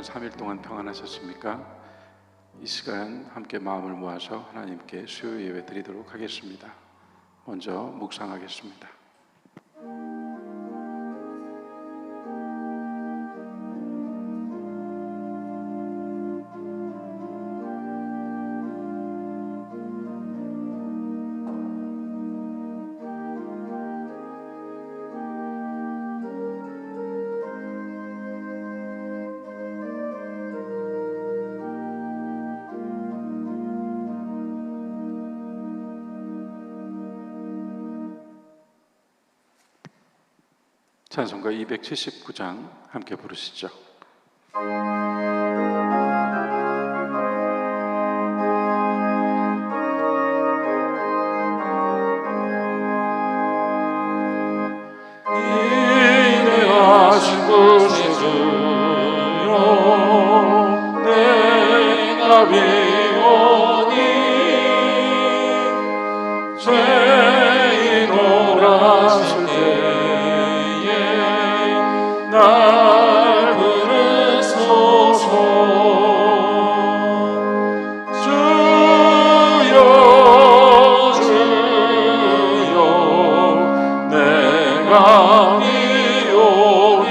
3일 동안 평안하셨습니까? 이 시간 함께 마음을 모아서 하나님께 수요 예배 드리도록 하겠습니다. 먼저 묵상하겠습니다. 찬송가 279장 함께 부르시죠. 인내하신 것에 주여 내가 비오니 죄인 오라실 때에 날 부르소서. 주여 주여 내가 비오니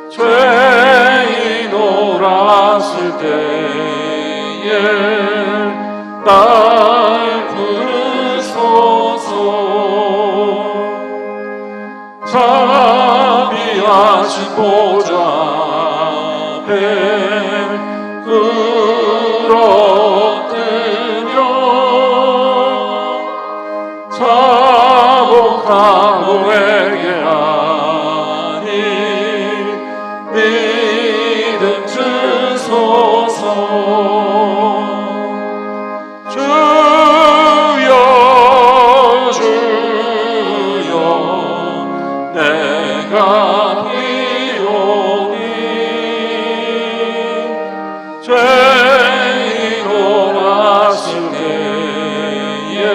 죄인 오라실 때에 날 부르소서. 자비하신 보좌 앞에 끌어들여 자복하고 회개하니 믿음 주소서. 주여 주여 내가 비오니 죄인 오라실 때에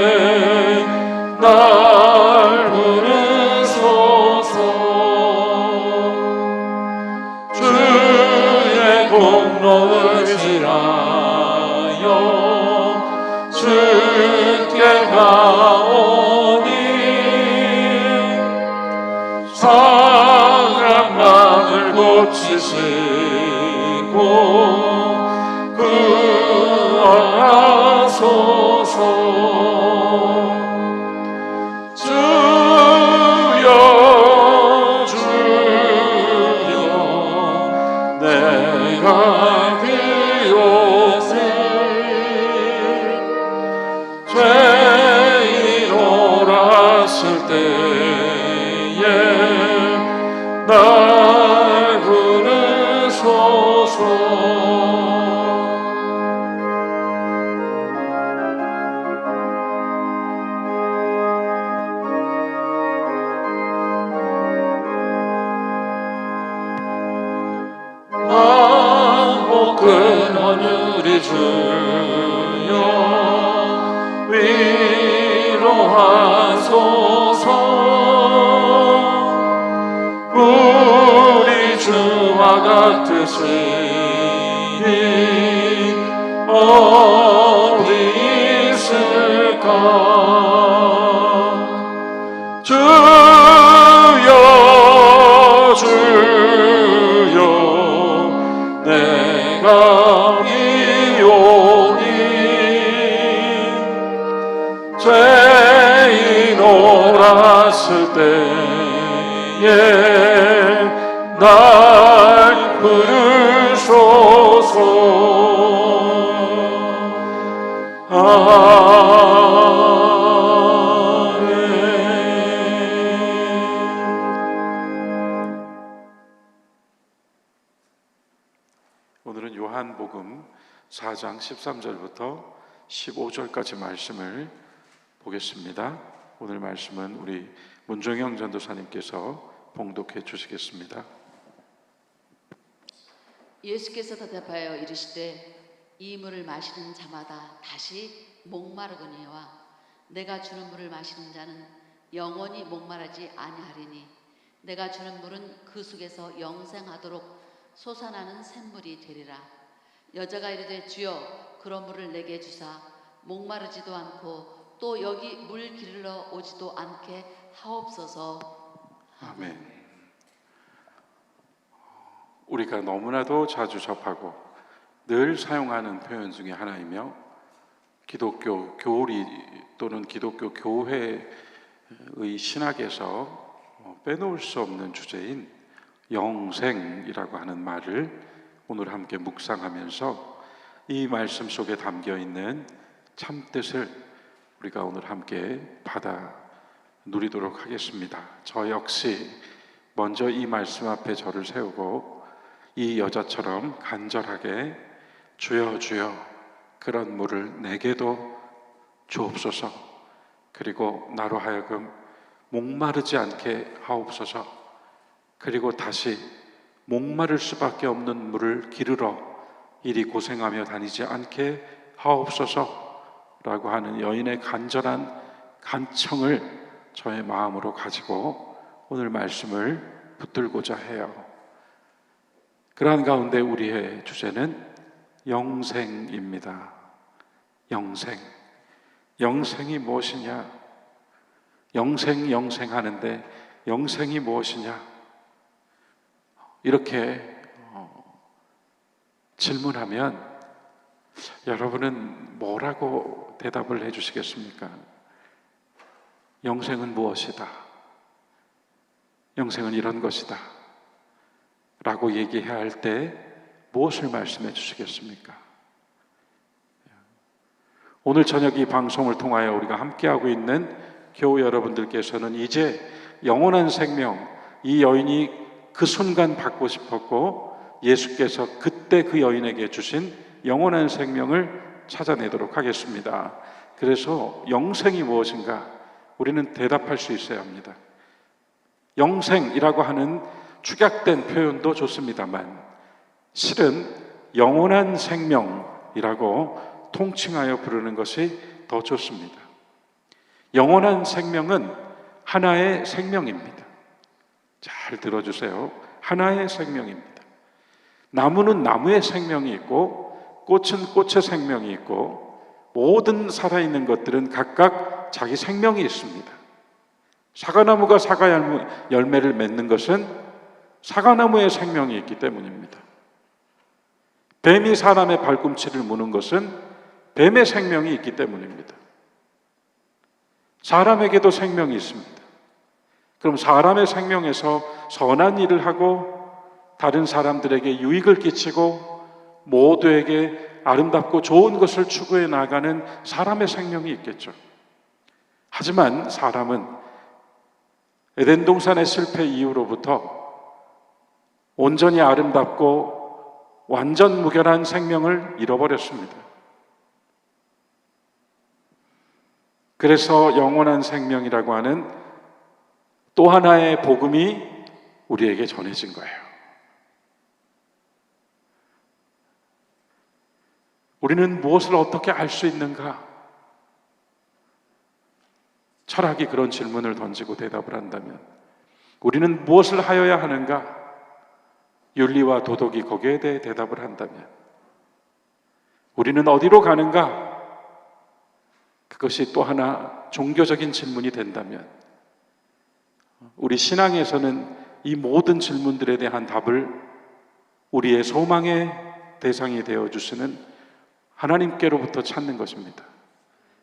날 부르소서. 주의 공로를 지라여 주께 가오니 상한 마음을 고치시고 구원하소서. 주여 주여 내가 비오니 죄인 오라실 때에 날 부르소서. 복은 온유리 주여 위로하소서. 우리 주와 같으시니 어디 있을까. 주여 주여 내가 비오니 죄인 오라실 때에 날 부르소서. 오늘은 요한복음 4장 13절부터 15절까지 말씀을 보겠습니다. 오늘 말씀은 우리 문종영 전도사님께서 봉독해 주시겠습니다. 예수께서 대답하여 이르시되 이 물을 마시는 자마다 다시 목마르거니와 내가 주는 물을 마시는 자는 영원히 목마르지 아니하리니 내가 주는 물은 그 속에서 영생하도록 솟아나는 샘물이 되리라. 여자가 이르되 주여 그런 물을 내게 주사 목마르지도 않고 또 여기 물 기르러 오지도 않게 하옵소서. 아멘. 우리가 너무나도 자주 접하고 늘 사용하는 표현 중에 하나이며 기독교 교리 또는 기독교 교회의 신학에서 빼놓을 수 없는 주제인 영생이라고 하는 말을 오늘 함께 묵상하면서 이 말씀 속에 담겨 있는 참뜻을 우리가 오늘 함께 받아 누리도록 하겠습니다. 저 역시 먼저 이 말씀 앞에 저를 세우고 이 여자처럼 간절하게 주여 주여 그런 물을 내게도 주옵소서, 그리고 나로 하여금 목마르지 않게 하옵소서, 그리고 다시 목마를 수밖에 없는 물을 기르러 이리 고생하며 다니지 않게 하옵소서 라고 하는 여인의 간절한 간청을 저의 마음으로 가지고 오늘 말씀을 붙들고자 해요. 그러한 가운데 우리의 주제는 영생입니다. 영생이 무엇이냐? 영생하는데 영생이 무엇이냐? 이렇게 질문하면 여러분은 뭐라고 대답을 해주시겠습니까? 영생은 무엇이다? 영생은 이런 것이다 라고 얘기해야 할 때 무엇을 말씀해 주시겠습니까? 오늘 저녁 이 방송을 통하여 우리가 함께하고 있는 교우 여러분들께서는 이제 영원한 생명, 이 여인이 그 순간 받고 싶었고 예수께서 그때 그 여인에게 주신 영원한 생명을 찾아내도록 하겠습니다. 그래서 영생이 무엇인가 우리는 대답할 수 있어야 합니다. 영생이라고 하는 축약된 표현도 좋습니다만 실은 영원한 생명이라고 통칭하여 부르는 것이 더 좋습니다. 영원한 생명은 하나의 생명입니다. 잘 들어주세요. 하나의 생명입니다. 나무는 나무의 생명이 있고 꽃은 꽃의 생명이 있고 모든 살아있는 것들은 각각 자기 생명이 있습니다. 사과나무가 사과 열매를 맺는 것은 사과나무의 생명이 있기 때문입니다. 뱀이 사람의 발꿈치를 무는 것은 뱀의 생명이 있기 때문입니다. 사람에게도 생명이 있습니다. 그럼 사람의 생명에서 선한 일을 하고 다른 사람들에게 유익을 끼치고 모두에게 아름답고 좋은 것을 추구해 나가는 사람의 생명이 있겠죠. 하지만 사람은 에덴 동산의 실패 이후로부터 온전히 아름답고 완전 무결한 생명을 잃어버렸습니다. 그래서 영원한 생명이라고 하는 또 하나의 복음이 우리에게 전해진 거예요. 우리는 무엇을 어떻게 알 수 있는가? 철학이 그런 질문을 던지고 대답을 한다면 우리는 무엇을 하여야 하는가? 윤리와 도덕이 거기에 대해 대답을 한다면 우리는 어디로 가는가? 그것이 또 하나 종교적인 질문이 된다면 우리 신앙에서는 이 모든 질문들에 대한 답을 우리의 소망의 대상이 되어주시는 하나님께로부터 찾는 것입니다.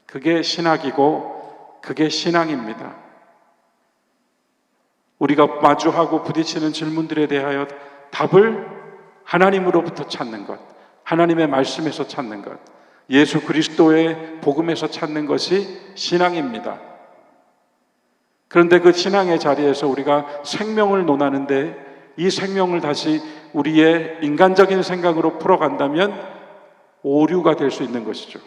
그게 신학이고 그게 신앙입니다. 우리가 마주하고 부딪히는 질문들에 대하여 답을 하나님으로부터 찾는 것, 하나님의 말씀에서 찾는 것, 예수 그리스도의 복음에서 찾는 것이 신앙입니다. 그런데 그 신앙의 자리에서 우리가 생명을 논하는데 이 생명을 다시 우리의 인간적인 생각으로 풀어간다면 오류가 될 수 있는 것이죠.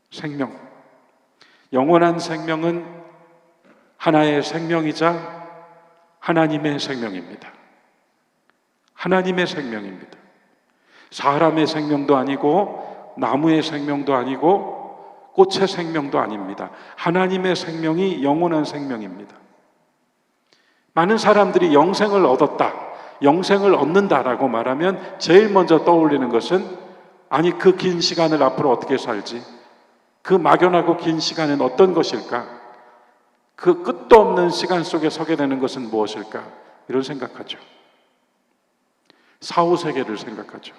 생명, 영원한 생명은 하나의 생명이자 하나님의 생명입니다. 하나님의 생명입니다. 사람의 생명도 아니고 나무의 생명도 아니고 꽃의 생명도 아닙니다. 하나님의 생명이 영원한 생명입니다. 많은 사람들이 영생을 얻었다, 영생을 얻는다라고 말하면 제일 먼저 떠올리는 것은 아니 그 긴 시간을 앞으로 어떻게 살지? 그 막연하고 긴 시간은 어떤 것일까? 그 끝도 없는 시간 속에 서게 되는 것은 무엇일까? 이런 생각하죠. 사후세계를 생각하죠.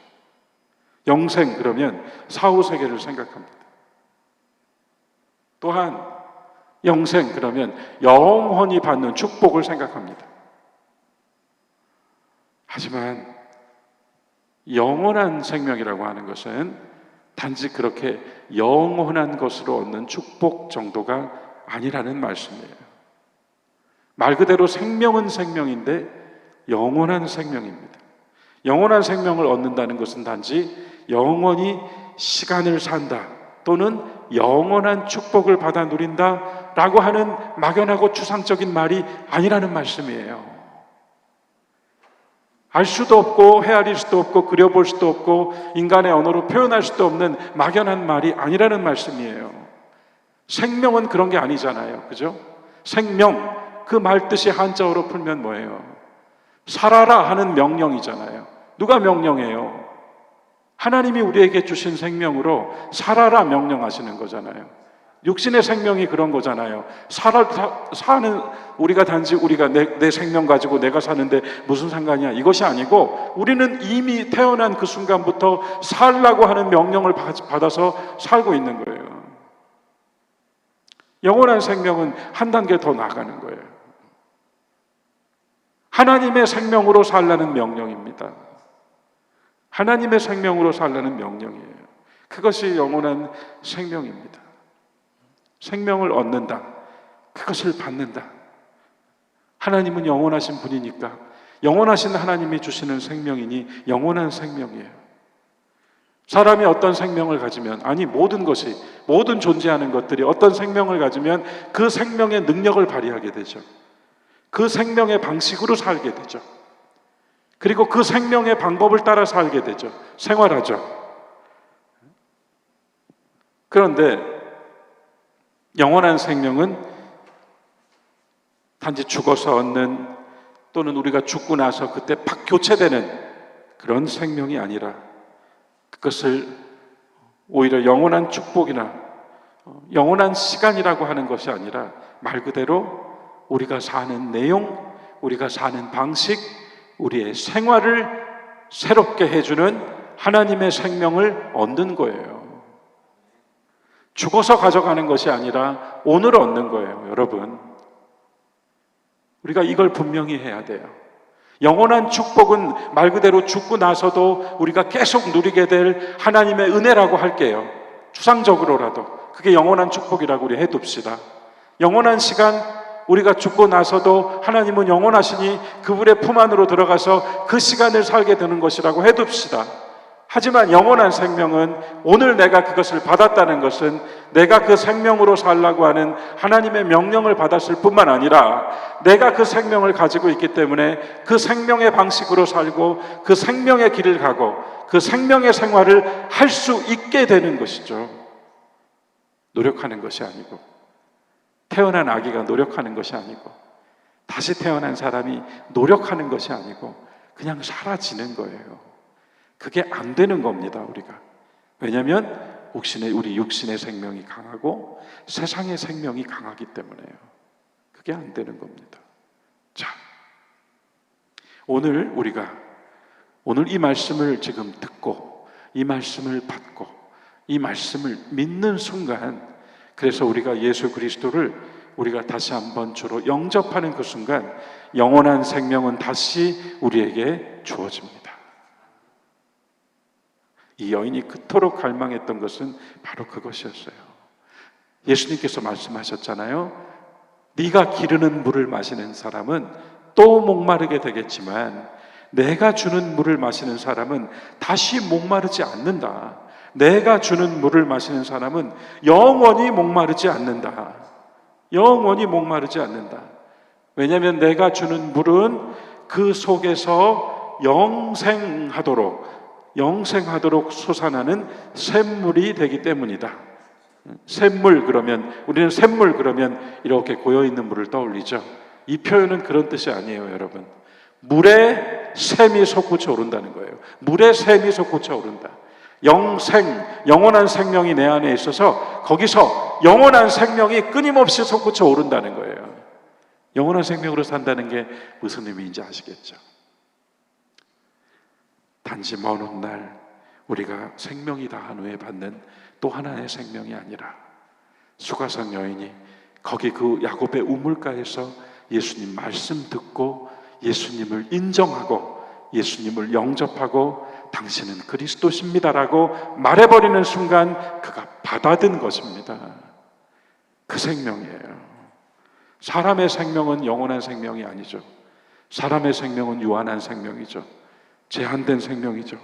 영생 그러면 사후세계를 생각합니다. 또한 영생 그러면 영원히 받는 축복을 생각합니다. 하지만 영원한 생명이라고 하는 것은 단지 그렇게 영원한 것으로 얻는 축복 정도가 아니라는 말씀이에요. 말 그대로 생명은 생명인데 영원한 생명입니다. 영원한 생명을 얻는다는 것은 단지 영원히 시간을 산다 또는 영원한 축복을 받아 누린다 라고 하는 막연하고 추상적인 말이 아니라는 말씀이에요. 알 수도 없고 헤아릴 수도 없고 그려볼 수도 없고 인간의 언어로 표현할 수도 없는 막연한 말이 아니라는 말씀이에요. 생명은 그런 게 아니잖아요. 그죠? 생명, 그 말 뜻이 한자어로 풀면 뭐예요? 살아라 하는 명령이잖아요. 누가 명령해요? 하나님이 우리에게 주신 생명으로 살아라 명령하시는 거잖아요. 육신의 생명이 그런 거잖아요. 사는 우리가 단지 우리가 내 생명 가지고 내가 사는데 무슨 상관이야 이것이 아니고 우리는 이미 태어난 그 순간부터 살라고 하는 명령을 받아서 살고 있는 거예요. 영원한 생명은 한 단계 더 나아가는 거예요. 하나님의 생명으로 살라는 명령입니다. 하나님의 생명으로 살라는 명령이에요. 그것이 영원한 생명입니다. 생명을 얻는다. 그것을 받는다. 하나님은 영원하신 분이니까 영원하신 하나님이 주시는 생명이니 영원한 생명이에요. 사람이 어떤 생명을 가지면 아니 모든 것이 모든 존재하는 것들이 어떤 생명을 가지면 그 생명의 능력을 발휘하게 되죠. 그 생명의 방식으로 살게 되죠. 그리고 그 생명의 방법을 따라 살게 되죠. 생활하죠. 그런데 영원한 생명은 단지 죽어서 얻는 또는 우리가 죽고 나서 그때 팍 교체되는 그런 생명이 아니라 그것을 오히려 영원한 축복이나 영원한 시간이라고 하는 것이 아니라 말 그대로 우리가 사는 내용, 우리가 사는 방식, 우리의 생활을 새롭게 해주는 하나님의 생명을 얻는 거예요. 죽어서 가져가는 것이 아니라 오늘 얻는 거예요, 여러분. 우리가 이걸 분명히 해야 돼요. 영원한 축복은 말 그대로 죽고 나서도 우리가 계속 누리게 될 하나님의 은혜라고 할게요. 추상적으로라도. 그게 영원한 축복이라고 우리 해둡시다. 영원한 시간, 우리가 죽고 나서도 하나님은 영원하시니 그분의 품 안으로 들어가서 그 시간을 살게 되는 것이라고 해둡시다. 하지만 영원한 생명은 오늘 내가 그것을 받았다는 것은 내가 그 생명으로 살라고 하는 하나님의 명령을 받았을 뿐만 아니라 내가 그 생명을 가지고 있기 때문에 그 생명의 방식으로 살고 그 생명의 길을 가고 그 생명의 생활을 할 수 있게 되는 것이죠. 노력하는 것이 아니고 태어난 아기가 노력하는 것이 아니고 다시 태어난 사람이 노력하는 것이 아니고 그냥 사라지는 거예요. 그게 안 되는 겁니다, 우리가. 왜냐하면 우리 육신의 생명이 강하고 세상의 생명이 강하기 때문에요. 그게 안 되는 겁니다. 자, 오늘 이 말씀을 지금 듣고 이 말씀을 받고 이 말씀을 믿는 순간, 그래서 우리가 예수 그리스도를 우리가 다시 한번 주로 영접하는 그 순간 영원한 생명은 다시 우리에게 주어집니다. 이 여인이 그토록 갈망했던 것은 바로 그것이었어요. 예수님께서 말씀하셨잖아요. 네가 기르는 물을 마시는 사람은 또 목마르게 되겠지만 내가 주는 물을 마시는 사람은 다시 목마르지 않는다. 내가 주는 물을 마시는 사람은 영원히 목마르지 않는다. 영원히 목마르지 않는다. 왜냐하면 내가 주는 물은 그 속에서 영생하도록 솟아나는 샘물이 되기 때문이다. 샘물 그러면 우리는 샘물 그러면 이렇게 고여있는 물을 떠올리죠. 이 표현은 그런 뜻이 아니에요, 여러분. 물에 샘이 솟구쳐 오른다는 거예요. 물에 샘이 솟구쳐 오른다. 영생, 영원한 생명이 내 안에 있어서 거기서 영원한 생명이 끊임없이 솟구쳐 오른다는 거예요. 영원한 생명으로 산다는 게 무슨 의미인지 아시겠죠? 단지 먼 훗날 우리가 생명이 다한 후에 받는 또 하나의 생명이 아니라 수가성 여인이 거기 그 야곱의 우물가에서 예수님 말씀 듣고 예수님을 인정하고 예수님을 영접하고 당신은 그리스도십니다라고 말해버리는 순간 그가 받아든 것입니다. 그 생명이에요. 사람의 생명은 영원한 생명이 아니죠. 사람의 생명은 유한한 생명이죠. 제한된 생명이죠.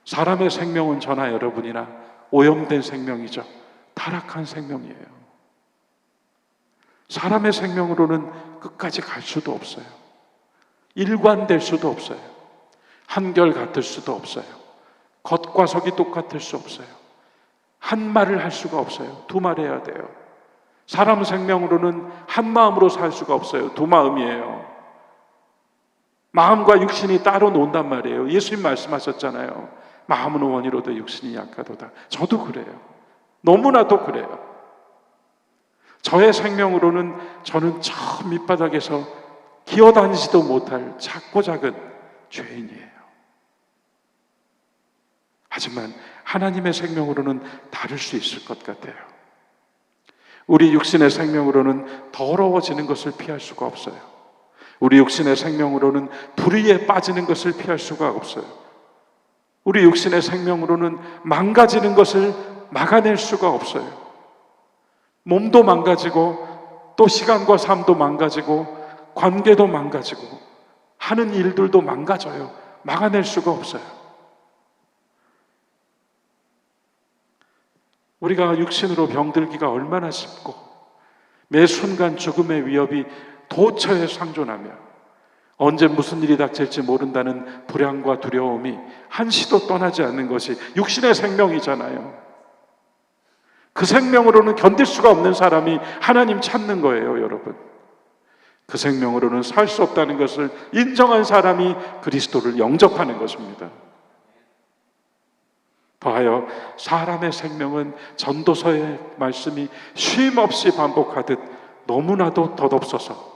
사람의 생명은 저나 여러분이나 오염된 생명이죠. 타락한 생명이에요. 사람의 생명으로는 끝까지 갈 수도 없어요. 일관될 수도 없어요. 한결 같을 수도 없어요. 겉과 속이 똑같을 수 없어요. 한 말을 할 수가 없어요. 두 말 해야 돼요. 사람 생명으로는 한 마음으로 살 수가 없어요. 두 마음이에요. 마음과 육신이 따로 논단 말이에요. 예수님 말씀하셨잖아요. 마음은 원이로도 육신이 약하도다. 저도 그래요. 너무나도 그래요. 저의 생명으로는 저는 저 밑바닥에서 기어다니지도 못할 작고 작은 죄인이에요. 하지만 하나님의 생명으로는 다를 수 있을 것 같아요. 우리 육신의 생명으로는 더러워지는 것을 피할 수가 없어요. 우리 육신의 생명으로는 불의에 빠지는 것을 피할 수가 없어요. 우리 육신의 생명으로는 망가지는 것을 막아낼 수가 없어요. 몸도 망가지고 또 시간과 삶도 망가지고 관계도 망가지고 하는 일들도 망가져요. 막아낼 수가 없어요. 우리가 육신으로 병들기가 얼마나 쉽고 매 순간 죽음의 위협이 도처에 상존하며 언제 무슨 일이 닥칠지 모른다는 불안과 두려움이 한시도 떠나지 않는 것이 육신의 생명이잖아요. 그 생명으로는 견딜 수가 없는 사람이 하나님 찾는 거예요, 여러분. 그 생명으로는 살 수 없다는 것을 인정한 사람이 그리스도를 영접하는 것입니다. 더하여 사람의 생명은 전도서의 말씀이 쉼없이 반복하듯 너무나도 덧없어서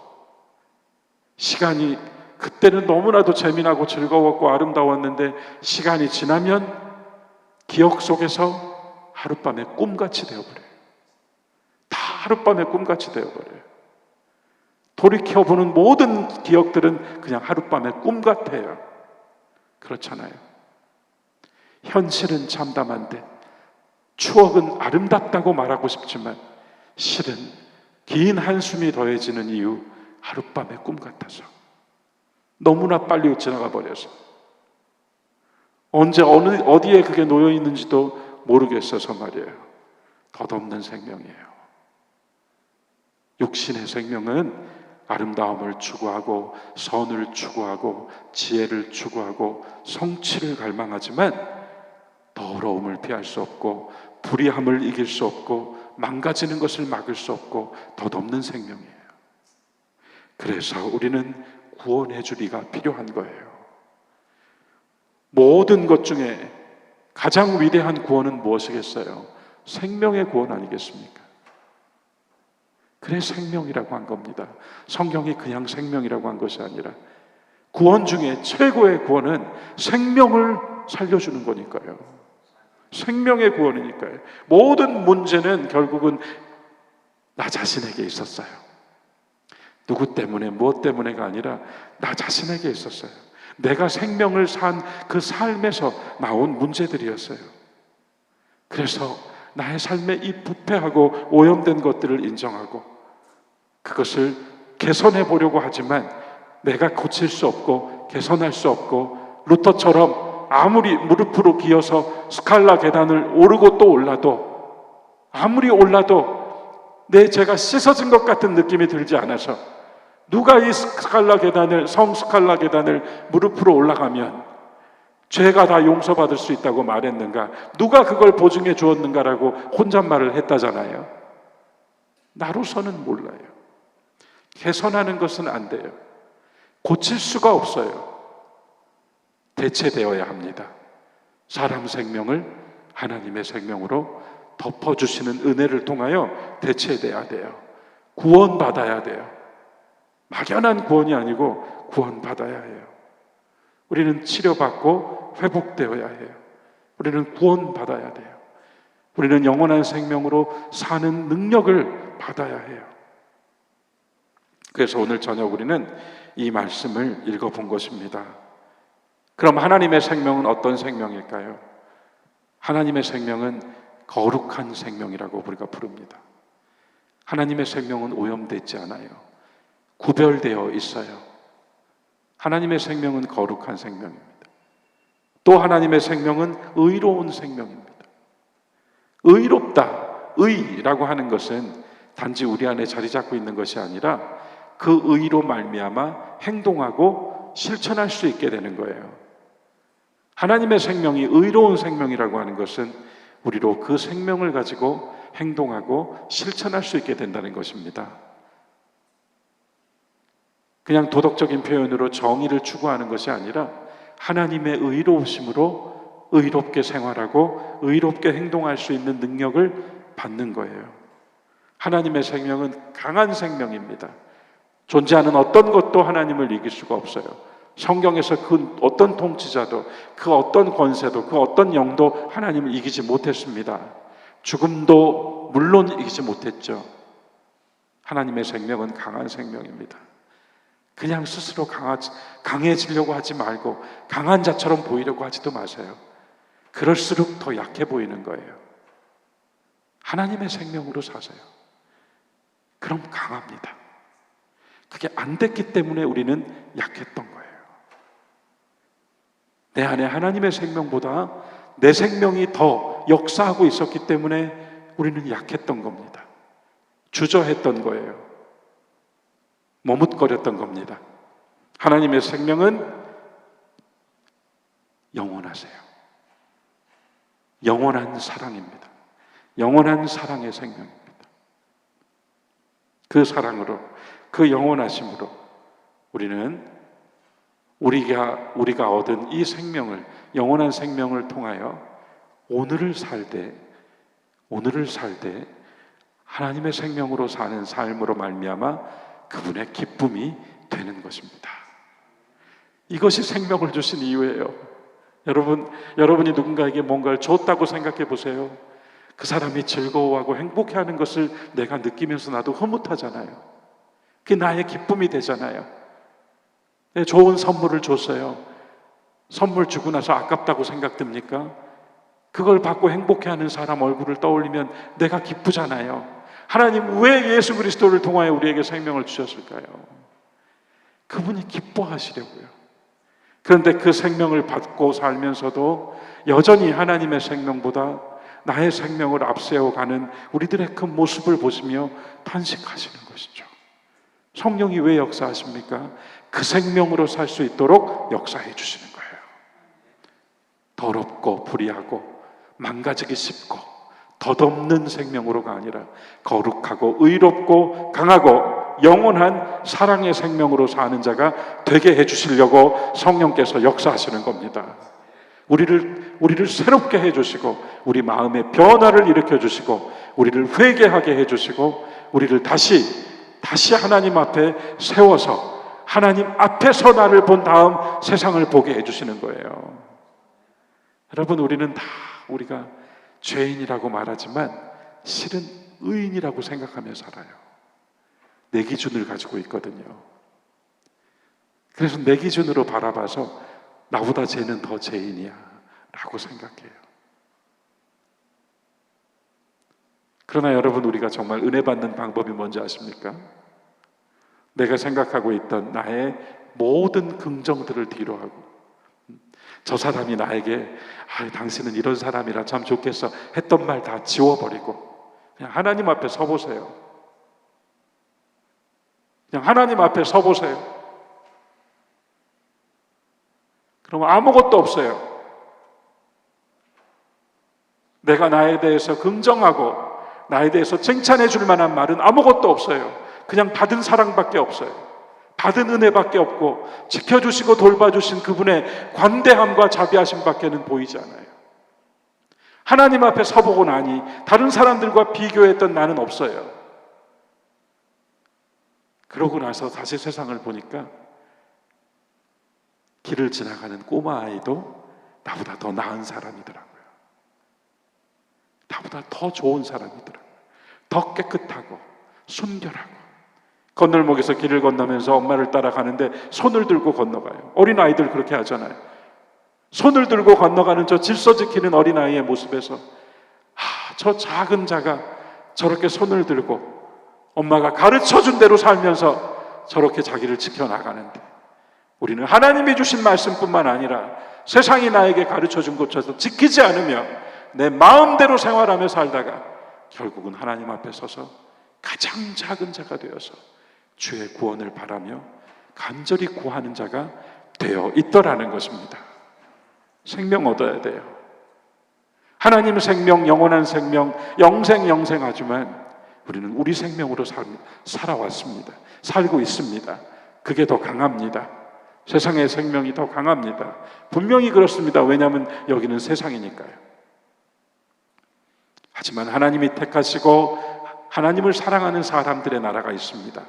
시간이 그때는 너무나도 재미나고 즐거웠고 아름다웠는데 시간이 지나면 기억 속에서 하룻밤에 꿈같이 되어버려요. 다 하룻밤에 꿈같이 되어버려요. 돌이켜보는 모든 기억들은 그냥 하룻밤에 꿈 같아요. 그렇잖아요. 현실은 참담한데 추억은 아름답다고 말하고 싶지만 실은 긴 한숨이 더해지는 이유 하룻밤의 꿈 같아서 너무나 빨리 지나가 버려서 언제 어디에 그게 놓여 있는지도 모르겠어서 말이에요. 덧없는 생명이에요. 육신의 생명은 아름다움을 추구하고 선을 추구하고 지혜를 추구하고 성취를 갈망하지만 더러움을 피할 수 없고 불의함을 이길 수 없고 망가지는 것을 막을 수 없고 덧없는 생명이에요. 그래서 우리는 구원해 주리가 필요한 거예요. 모든 것 중에 가장 위대한 구원은 무엇이겠어요? 생명의 구원 아니겠습니까? 그래 생명이라고 한 겁니다. 성경이 그냥 생명이라고 한 것이 아니라 구원 중에 최고의 구원은 생명을 살려주는 거니까요. 생명의 구원이니까요. 모든 문제는 결국은 나 자신에게 있었어요. 누구 때문에 무엇 때문에가 아니라 나 자신에게 있었어요. 내가 생명을 산 그 삶에서 나온 문제들이었어요. 그래서 나의 삶에 이 부패하고 오염된 것들을 인정하고 그것을 개선해 보려고 하지만 내가 고칠 수 없고 개선할 수 없고 루터처럼 아무리 무릎으로 기어서 스칼라 계단을 오르고 또 올라도 아무리 올라도 내 죄가 씻어진 것 같은 느낌이 들지 않아서 누가 이 스칼라 계단을 성 스칼라 계단을 무릎으로 올라가면 죄가 다 용서받을 수 있다고 말했는가? 누가 그걸 보증해 주었는가라고 혼잣말을 했다잖아요. 나로서는 몰라요. 개선하는 것은 안 돼요. 고칠 수가 없어요. 대체되어야 합니다. 사람 생명을 하나님의 생명으로 덮어주시는 은혜를 통하여 대체돼야 돼요. 구원받아야 돼요. 막연한 구원이 아니고 구원받아야 해요. 우리는 치료받고 회복되어야 해요. 우리는 구원받아야 돼요. 우리는 영원한 생명으로 사는 능력을 받아야 해요. 그래서 오늘 저녁 우리는 이 말씀을 읽어본 것입니다. 그럼 하나님의 생명은 어떤 생명일까요? 하나님의 생명은 거룩한 생명이라고 우리가 부릅니다. 하나님의 생명은 오염되지 않아요. 구별되어 있어요. 하나님의 생명은 거룩한 생명입니다. 또 하나님의 생명은 의로운 생명입니다. 의롭다, 의라고 하는 것은 단지 우리 안에 자리 잡고 있는 것이 아니라 그 의로 말미암아 행동하고 실천할 수 있게 되는 거예요. 하나님의 생명이 의로운 생명이라고 하는 것은 우리로 그 생명을 가지고 행동하고 실천할 수 있게 된다는 것입니다. 그냥 도덕적인 표현으로 정의를 추구하는 것이 아니라 하나님의 의로우심으로 의롭게 생활하고 의롭게 행동할 수 있는 능력을 받는 거예요. 하나님의 생명은 강한 생명입니다. 존재하는 어떤 것도 하나님을 이길 수가 없어요. 성경에서 그 어떤 통치자도, 그 어떤 권세도, 그 어떤 영도 하나님을 이기지 못했습니다. 죽음도 물론 이기지 못했죠. 하나님의 생명은 강한 생명입니다. 그냥 스스로 강해지려고 하지 말고 강한 자처럼 보이려고 하지도 마세요. 그럴수록 더 약해 보이는 거예요. 하나님의 생명으로 사세요. 그럼 강합니다. 그게 안 됐기 때문에 우리는 약했던 거예요. 내 안에 하나님의 생명보다 내 생명이 더 역사하고 있었기 때문에 우리는 약했던 겁니다. 주저했던 거예요. 머뭇거렸던 겁니다. 하나님의 생명은 영원하세요. 영원한 사랑입니다. 영원한 사랑의 생명입니다. 그 사랑으로, 그 영원하심으로 우리는 우리가 얻은 이 생명을, 영원한 생명을 통하여 오늘을 살 때 하나님의 생명으로 사는 삶으로 말미암아 그분의 기쁨이 되는 것입니다. 이것이 생명을 주신 이유예요. 여러분이 누군가에게 뭔가를 줬다고 생각해 보세요. 그 사람이 즐거워하고 행복해하는 것을 내가 느끼면서 나도 흐뭇하잖아요. 그게 나의 기쁨이 되잖아요. 좋은 선물을 줬어요. 선물 주고 나서 아깝다고 생각됩니까? 그걸 받고 행복해하는 사람 얼굴을 떠올리면 내가 기쁘잖아요. 하나님 왜 예수 그리스도를 통하여 우리에게 생명을 주셨을까요? 그분이 기뻐하시려고요. 그런데 그 생명을 받고 살면서도 여전히 하나님의 생명보다 나의 생명을 앞세워가는 우리들의 그 모습을 보시며 탄식하시는 것이죠. 성령이 왜 역사하십니까? 그 생명으로 살 수 있도록 역사해 주시는 거예요. 더럽고 불의하고 망가지기 쉽고 덧없는 생명으로가 아니라 거룩하고 의롭고 강하고 영원한 사랑의 생명으로 사는 자가 되게 해주시려고 성령께서 역사하시는 겁니다. 우리를 새롭게 해주시고 우리 마음의 변화를 일으켜주시고 우리를 회개하게 해주시고 우리를 다시 하나님 앞에 세워서 하나님 앞에서 나를 본 다음 세상을 보게 해주시는 거예요. 여러분, 우리가 죄인이라고 말하지만 실은 의인이라고 생각하며 살아요. 내 기준을 가지고 있거든요. 그래서 내 기준으로 바라봐서 나보다 쟤는 더 죄인이야 라고 생각해요. 그러나 여러분, 우리가 정말 은혜 받는 방법이 뭔지 아십니까? 내가 생각하고 있던 나의 모든 긍정들을 뒤로하고 저 사람이 나에게 당신은 이런 사람이라 참 좋겠어 했던 말 다 지워버리고 그냥 하나님 앞에 서보세요. 그냥 하나님 앞에 서보세요. 그러면 아무것도 없어요. 내가 나에 대해서 긍정하고 나에 대해서 칭찬해 줄 만한 말은 아무것도 없어요. 그냥 받은 사랑밖에 없어요. 받은 은혜밖에 없고 지켜주시고 돌봐주신 그분의 관대함과 자비하심밖에는 보이지 않아요. 하나님 앞에 서보고 나니 다른 사람들과 비교했던 나는 없어요. 그러고 나서 다시 세상을 보니까 길을 지나가는 꼬마 아이도 나보다 더 나은 사람이더라고요. 나보다 더 좋은 사람이더라고요. 더 깨끗하고 순결하고. 건널목에서 길을 건너면서 엄마를 따라가는데 손을 들고 건너가요. 어린아이들 그렇게 하잖아요. 손을 들고 건너가는 저 질서 지키는 어린아이의 모습에서 저 작은 자가 저렇게 손을 들고 엄마가 가르쳐준 대로 살면서 저렇게 자기를 지켜나가는데, 우리는 하나님이 주신 말씀뿐만 아니라 세상이 나에게 가르쳐준 것처럼 지키지 않으며 내 마음대로 생활하며 살다가 결국은 하나님 앞에 서서 가장 작은 자가 되어서 주의 구원을 바라며 간절히 구하는 자가 되어 있더라는 것입니다. 생명 얻어야 돼요. 하나님의 생명, 영원한 생명, 영생하지만 우리는 우리 생명으로 살아왔습니다. 살고 있습니다. 그게 더 강합니다. 세상의 생명이 더 강합니다. 분명히 그렇습니다. 왜냐하면 여기는 세상이니까요. 하지만 하나님이 택하시고 하나님을 사랑하는 사람들의 나라가 있습니다.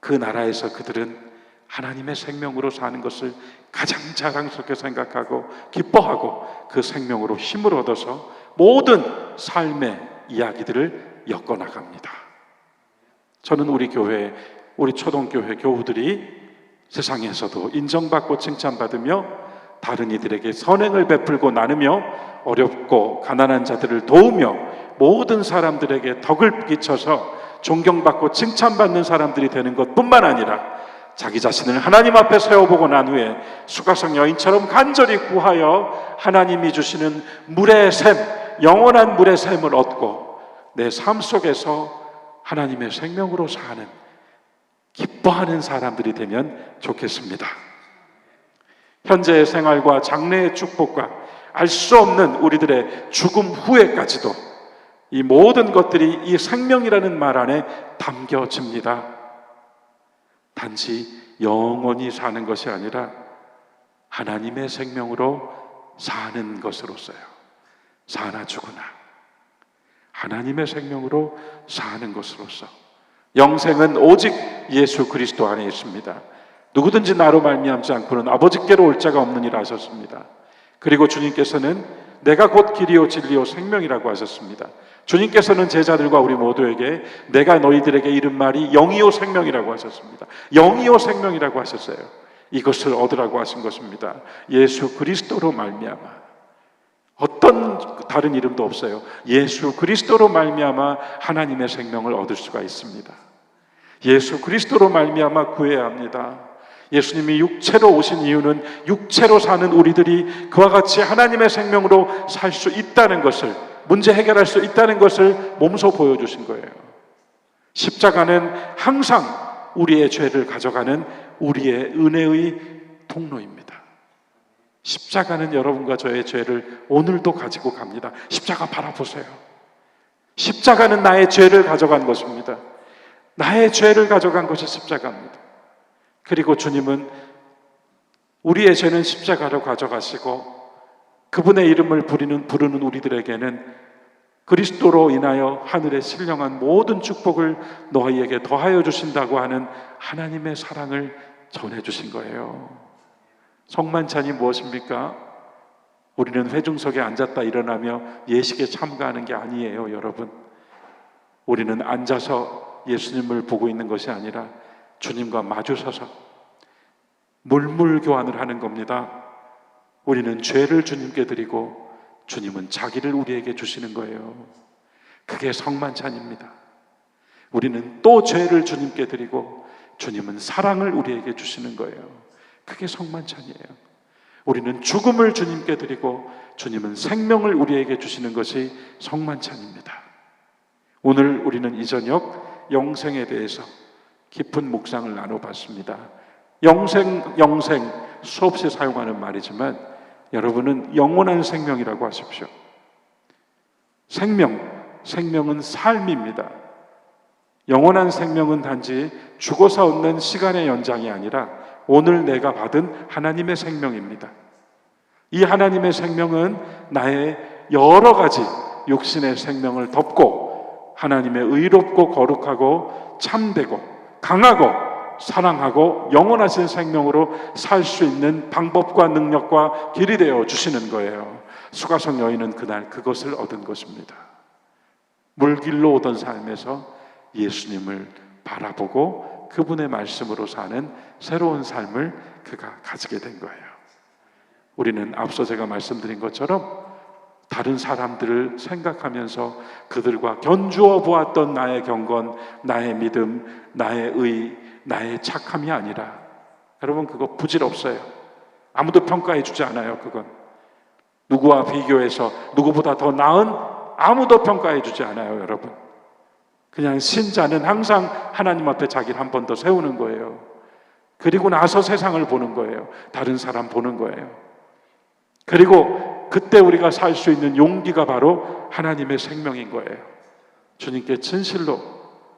그 나라에서 그들은 하나님의 생명으로 사는 것을 가장 자랑스럽게 생각하고 기뻐하고 그 생명으로 힘을 얻어서 모든 삶의 이야기들을 엮어나갑니다. 저는 우리 교회, 우리 초동교회 교우들이 세상에서도 인정받고 칭찬받으며 다른 이들에게 선행을 베풀고 나누며 어렵고 가난한 자들을 도우며 모든 사람들에게 덕을 끼쳐서 존경받고 칭찬받는 사람들이 되는 것뿐만 아니라 자기 자신을 하나님 앞에 세워보고 난 후에 수가성 여인처럼 간절히 구하여 하나님이 주시는 물의 샘, 영원한 물의 샘을 얻고 내 삶 속에서 하나님의 생명으로 사는, 기뻐하는 사람들이 되면 좋겠습니다. 현재의 생활과 장래의 축복과 알 수 없는 우리들의 죽음 후에까지도 이 모든 것들이 이 생명이라는 말 안에 담겨집니다. 단지 영원히 사는 것이 아니라 하나님의 생명으로 사는 것으로서요. 사나 죽으나 하나님의 생명으로 사는 것으로서 영생은 오직 예수 그리스도 안에 있습니다. 누구든지 나로 말미암지 않고는 아버지께로 올 자가 없느니라 하셨습니다. 그리고 주님께서는 내가 곧 길이요 진리요 생명이라고 하셨습니다. 주님께서는 제자들과 우리 모두에게 내가 너희들에게 이른 말이 영이요 생명이라고 하셨습니다. 영이요 생명이라고 하셨어요. 이것을 얻으라고 하신 것입니다. 예수 그리스도로 말미암아. 어떤 다른 이름도 없어요. 예수 그리스도로 말미암아 하나님의 생명을 얻을 수가 있습니다. 예수 그리스도로 말미암아 구해야 합니다. 예수님이 육체로 오신 이유는 육체로 사는 우리들이 그와 같이 하나님의 생명으로 살 수 있다는 것을, 문제 해결할 수 있다는 것을 몸소 보여주신 거예요. 십자가는 항상 우리의 죄를 가져가는 우리의 은혜의 통로입니다. 십자가는 여러분과 저의 죄를 오늘도 가지고 갑니다. 십자가 바라보세요. 십자가는 나의 죄를 가져간 것입니다. 나의 죄를 가져간 것이 십자가입니다. 그리고 주님은 우리의 죄는 십자가로 가져가시고 그분의 이름을 부르는 우리들에게는 그리스도로 인하여 하늘에 신령한 모든 축복을 너희에게 더하여 주신다고 하는 하나님의 사랑을 전해주신 거예요. 성만찬이 무엇입니까? 우리는 회중석에 앉았다 일어나며 예식에 참가하는 게 아니에요, 여러분. 우리는 앉아서 예수님을 보고 있는 것이 아니라 주님과 마주서서 물물 교환을 하는 겁니다. 우리는 죄를 주님께 드리고 주님은 자기를 우리에게 주시는 거예요. 그게 성만찬입니다. 우리는 또 죄를 주님께 드리고 주님은 사랑을 우리에게 주시는 거예요. 그게 성만찬이에요. 우리는 죽음을 주님께 드리고 주님은 생명을 우리에게 주시는 것이 성만찬입니다. 오늘 우리는 이 저녁 영생에 대해서 깊은 묵상을 나눠봤습니다. 영생 수없이 사용하는 말이지만 여러분은 영원한 생명이라고 하십시오. 생명은 삶입니다. 영원한 생명은 단지 죽어서 얻는 시간의 연장이 아니라 오늘 내가 받은 하나님의 생명입니다. 이 하나님의 생명은 나의 여러 가지 육신의 생명을 덮고 하나님의 의롭고 거룩하고 참되고 강하고 사랑하고 영원하신 생명으로 살 수 있는 방법과 능력과 길이 되어 주시는 거예요. 수가성 여인은 그날 그것을 얻은 것입니다. 물길로 오던 삶에서 예수님을 바라보고 그분의 말씀으로 사는 새로운 삶을 그가 가지게 된 거예요. 우리는 앞서 제가 말씀드린 것처럼 다른 사람들을 생각하면서 그들과 견주어 보았던 나의 경건, 나의 믿음, 나의 의, 나의 착함이 아니라, 여러분 그거 부질없어요. 아무도 평가해 주지 않아요. 그건 누구와 비교해서 누구보다 더 나은 아무도 평가해 주지 않아요. 여러분 그냥 신자는 항상 하나님 앞에 자기를 한 번 더 세우는 거예요. 그리고 나서 세상을 보는 거예요. 다른 사람 보는 거예요. 그리고 그때 우리가 살 수 있는 용기가 바로 하나님의 생명인 거예요. 주님께 진실로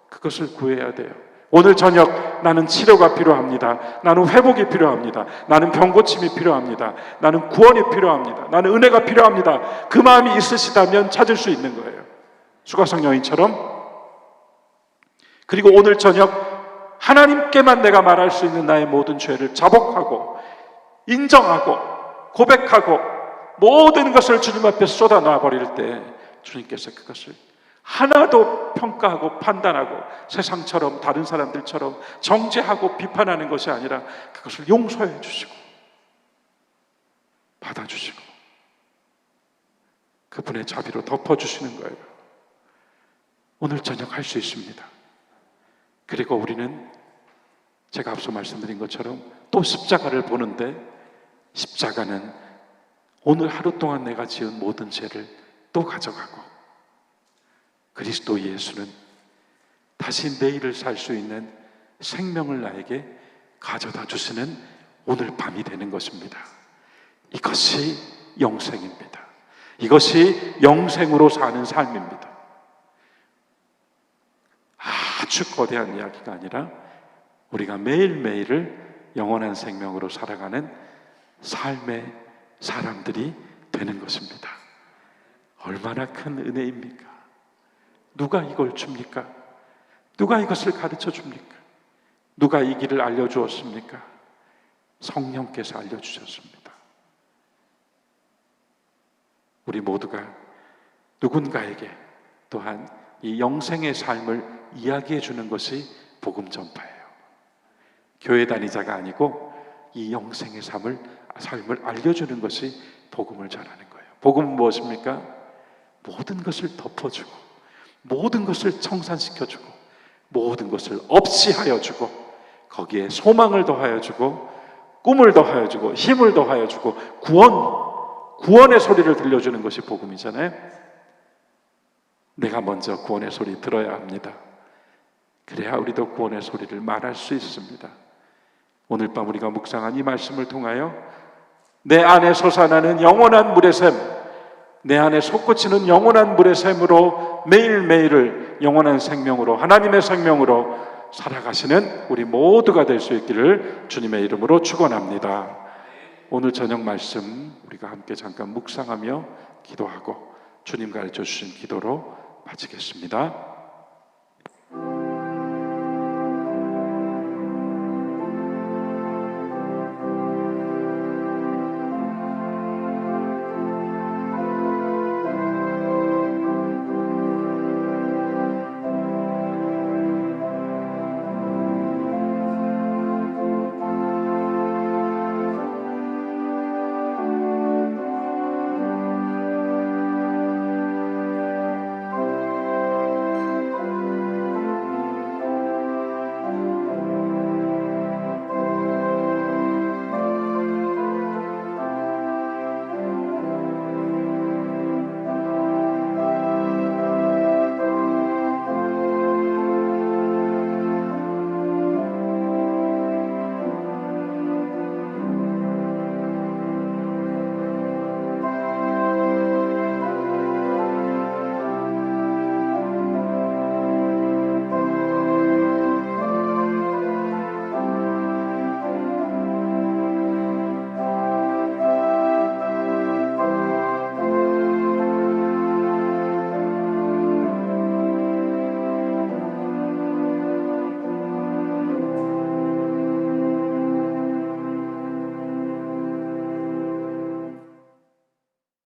그것을 구해야 돼요. 오늘 저녁 나는 치료가 필요합니다. 나는 회복이 필요합니다. 나는 병고침이 필요합니다. 나는 구원이 필요합니다. 나는 은혜가 필요합니다. 그 마음이 있으시다면 찾을 수 있는 거예요. 수가성 여인처럼. 그리고 오늘 저녁 하나님께만 내가 말할 수 있는 나의 모든 죄를 자복하고 인정하고 고백하고 모든 것을 주님 앞에 쏟아놔 버릴 때 주님께서 그것을 하나도 평가하고 판단하고 세상처럼 다른 사람들처럼 정죄하고 비판하는 것이 아니라 그것을 용서해 주시고 받아주시고 그분의 자비로 덮어주시는 거예요. 오늘 저녁 할 수 있습니다. 그리고 우리는 제가 앞서 말씀드린 것처럼 또 십자가를 보는데, 십자가는 오늘 하루 동안 내가 지은 모든 죄를 또 가져가고, 그리스도 예수는 다시 내일을 살 수 있는 생명을 나에게 가져다 주시는 오늘 밤이 되는 것입니다. 이것이 영생입니다. 이것이 영생으로 사는 삶입니다. 아주 거대한 이야기가 아니라 우리가 매일매일을 영원한 생명으로 살아가는 삶의 사람들이 되는 것입니다. 얼마나 큰 은혜입니까? 누가 이걸 줍니까? 누가 이것을 가르쳐 줍니까? 누가 이 길을 알려주었습니까? 성령께서 알려주셨습니다. 우리 모두가 누군가에게 또한 이 영생의 삶을 이야기해 주는 것이 복음 전파예요. 교회 다니자가 아니고 이 영생의 삶을 알려주는 것이 복음을 전하는 거예요. 복음은 무엇입니까? 모든 것을 덮어주고 모든 것을 청산시켜주고 모든 것을 없이 하여주고 거기에 소망을 더하여주고 꿈을 더하여주고 힘을 더하여주고 구원의 소리를 들려주는 것이 복음이잖아요. 내가 먼저 구원의 소리 들어야 합니다. 그래야 우리도 구원의 소리를 말할 수 있습니다. 오늘 밤 우리가 묵상한 이 말씀을 통하여 내 안에 솟아나는 영원한 물의 샘, 내 안에 솟구치는 영원한 물의 샘으로 매일매일을 영원한 생명으로, 하나님의 생명으로 살아가시는 우리 모두가 될 수 있기를 주님의 이름으로 축원합니다. 오늘 저녁 말씀 우리가 함께 잠깐 묵상하며 기도하고 주님 가르쳐 주신 기도로 마치겠습니다.